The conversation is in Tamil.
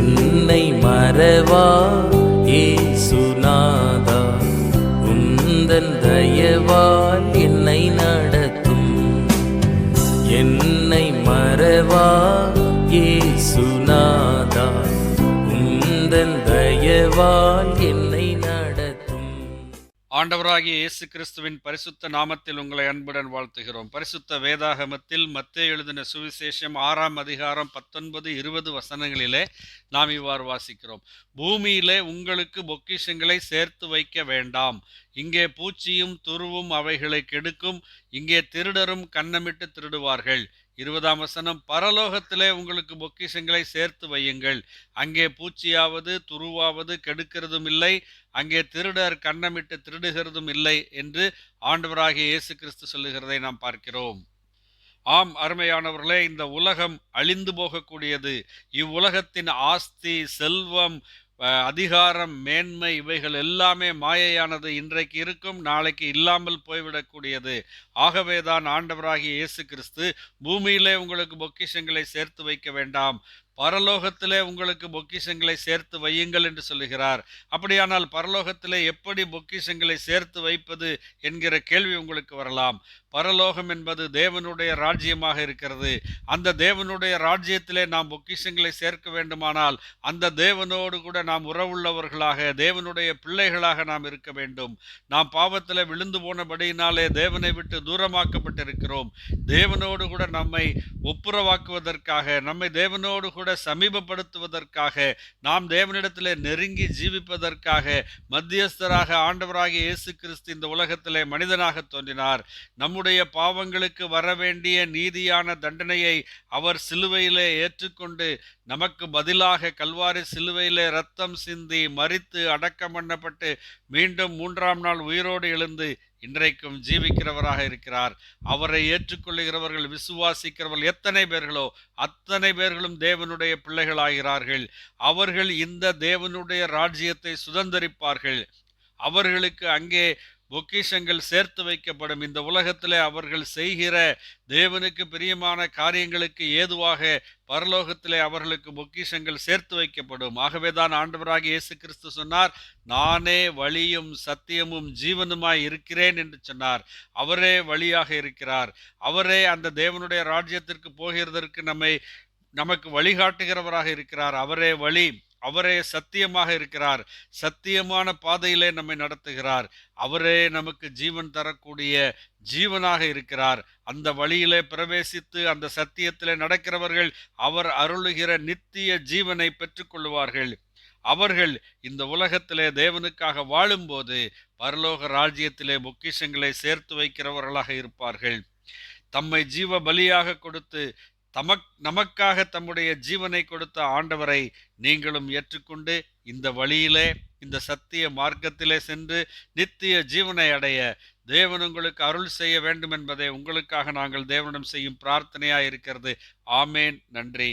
என்னை மறவா இயேசுநாதா, உந்தன் தயவால் என்னை நடத்தும். என்னை மறவா இயேசுநாதா, உந்தன் தயவால் என்னை நடத்தும். ஆண்டவராகிய இயேசு கிறிஸ்துவின் பரிசுத்த நாமத்தில் உங்களை அன்புடன் வாழ்த்துகிறோம். பரிசுத்த வேதாகமத்தில் மத்தேயு எழுதின சுவிசேஷம் 6ஆம் அதிகாரம் 19-20 வசனங்களிலே நாம் இவ்வாறு வாசிக்கிறோம். பூமியிலே உங்களுக்கு பொக்கிஷங்களை சேர்த்து வைக்க வேண்டாம். இங்கே பூச்சியும் துருவும் அவைகளை கெடுக்கும். இங்கே திருடரும் கன்னமிட்டு திருடுவார்கள். 20ஆம் வசனம், பரலோகத்திலே உங்களுக்கு பொக்கிஷங்களை சேர்த்து வையுங்கள். அங்கே பூச்சியாவது துருவாவது கெடுக்கிறதும் இல்லை, அங்கே திருடர் கன்னமிட்டு திருடுகிறதும் இல்லை என்று ஆண்டவராகிய இயேசு கிறிஸ்து சொல்லுகிறதை நாம் பார்க்கிறோம். ஆம் அருமையானவர்களே, இந்த உலகம் அழிந்து போகக்கூடியது. இவ்வுலகத்தின் ஆஸ்தி, செல்வம், அதிகாரம், மேன்மை இவைகள் எல்லாமே மாயையானது. இன்றைக்கு இருக்கும், நாளைக்கு இல்லாமல் போய்விடக்கூடியது. ஆகவேதான் ஆண்டவராகிய இயேசு கிறிஸ்து பூமியிலே உங்களுக்கு பொக்கிஷங்களை சேர்த்து வைக்க வேண்டாம், பரலோகத்திலே உங்களுக்கு பொக்கிஷங்களை சேர்த்து வையுங்கள் என்று சொல்லுகிறார். அப்படியானால் பரலோகத்திலே எப்படி பொக்கிஷங்களை சேர்த்து வைப்பது என்கிற கேள்வி உங்களுக்கு வரலாம். பரலோகம் என்பது தேவனுடைய ராஜ்யமாக இருக்கிறது. அந்த தேவனுடைய ராஜ்யத்திலே நாம் பொக்கிஷங்களை சேர்க்க வேண்டுமானால் அந்த தேவனோடு கூட நாம் உறவுள்ளவர்களாக, தேவனுடைய பிள்ளைகளாக நாம் இருக்க வேண்டும். நாம் பாவத்தில் விழுந்து போனபடியினாலே தேவனை விட்டு தூரமாக்கப்பட்டிருக்கிறோம். தேவனோடு கூட நம்மை ஒப்புரவாக்குவதற்காக, நம்மை தேவனோடு கூட சமீபப்படுத்துவதற்காக, நாம் தேவனிடத்திலே நெருங்கி ஜீவிப்பதற்காக மத்தியஸ்தராக ஆண்டவராகிய இயேசு கிறிஸ்து இந்த உலகத்திலே மனிதனாக தோன்றினார். நம்முடைய பாவங்களுக்கு வரவேண்டிய நீதியான தண்டனையை அவர் சிலுவையிலே ஏற்றுக்கொண்டு நமக்கு பதிலாக கல்வாரி சிலுவையிலே இரத்தம் சிந்தி மரித்து அடக்கம் பண்ணப்பட்டு மீண்டும் 3ஆம் நாள் உயிரோடு எழுந்து இன்றைக்கும் ஜீவிக்கிறவராக இருக்கிறார். அவரை ஏற்றுக்கொள்ளுகிறவர்கள், விசுவாசிக்கிறவர்கள் எத்தனை பேர்களோ அத்தனை பேர்களும் தேவனுடைய பிள்ளைகளாகிறார்கள். அவர்கள் இந்த தேவனுடைய ராஜ்யத்தை சுதந்தரிப்பார்கள். அவர்களுக்கு அங்கே பொக்கிஷங்கள் சேர்த்து வைக்கப்படும். இந்த உலகத்திலே அவர்கள் செய்கிற தேவனுக்கு பிரியமான காரியங்களுக்கு ஏதுவாக பரலோகத்திலே அவர்களுக்கு பொக்கிஷங்கள் சேர்த்து வைக்கப்படும். ஆகவேதான் ஆண்டவராகிய இயேசு கிறிஸ்து சொன்னார், நானே வழியும் சத்தியமும் ஜீவனுமாய் இருக்கிறேன் என்று சொன்னார். அவரே வழியாக இருக்கிறார். அவரே அந்த தேவனுடைய ராஜ்யத்திற்கு போகிறதற்கு நமக்கு வழிகாட்டுகிறவராக இருக்கிறார். அவரே வழி, அவரே சத்தியமாக இருக்கிறார். சத்தியமான பாதையிலே நம்மை நடத்துகிறார். அவரே நமக்கு ஜீவன் தரக்கூடிய ஜீவனாக இருக்கிறார். அந்த வழியிலே பிரவேசித்து அந்த சத்தியத்திலே நடக்கிறவர்கள் அவர் அருளுகிற நித்திய ஜீவனை பெற்றுக்கொள்வார்கள். அவர்கள் இந்த உலகத்திலே தேவனுக்காக வாழும்போது பரலோக ராஜ்யத்திலே பொக்கிஷங்களை சேர்த்து வைக்கிறவர்களாக இருப்பார்கள். தம்மை ஜீவ பலியாக கொடுத்து நமக்காக தம்முடைய ஜீவனை கொடுத்த ஆண்டவரை நீங்களும் ஏற்றுக்கொண்டு இந்த வழியிலே, இந்த சத்திய மார்க்கத்திலே சென்று நித்திய ஜீவனை அடைய தேவன் உங்களுக்கு அருள் செய்ய வேண்டும் என்பதை உங்களுக்காக நாங்கள் தேவனிடம் செய்யும் பிரார்த்தனையாய் இருக்கிறது. ஆமேன். நன்றி.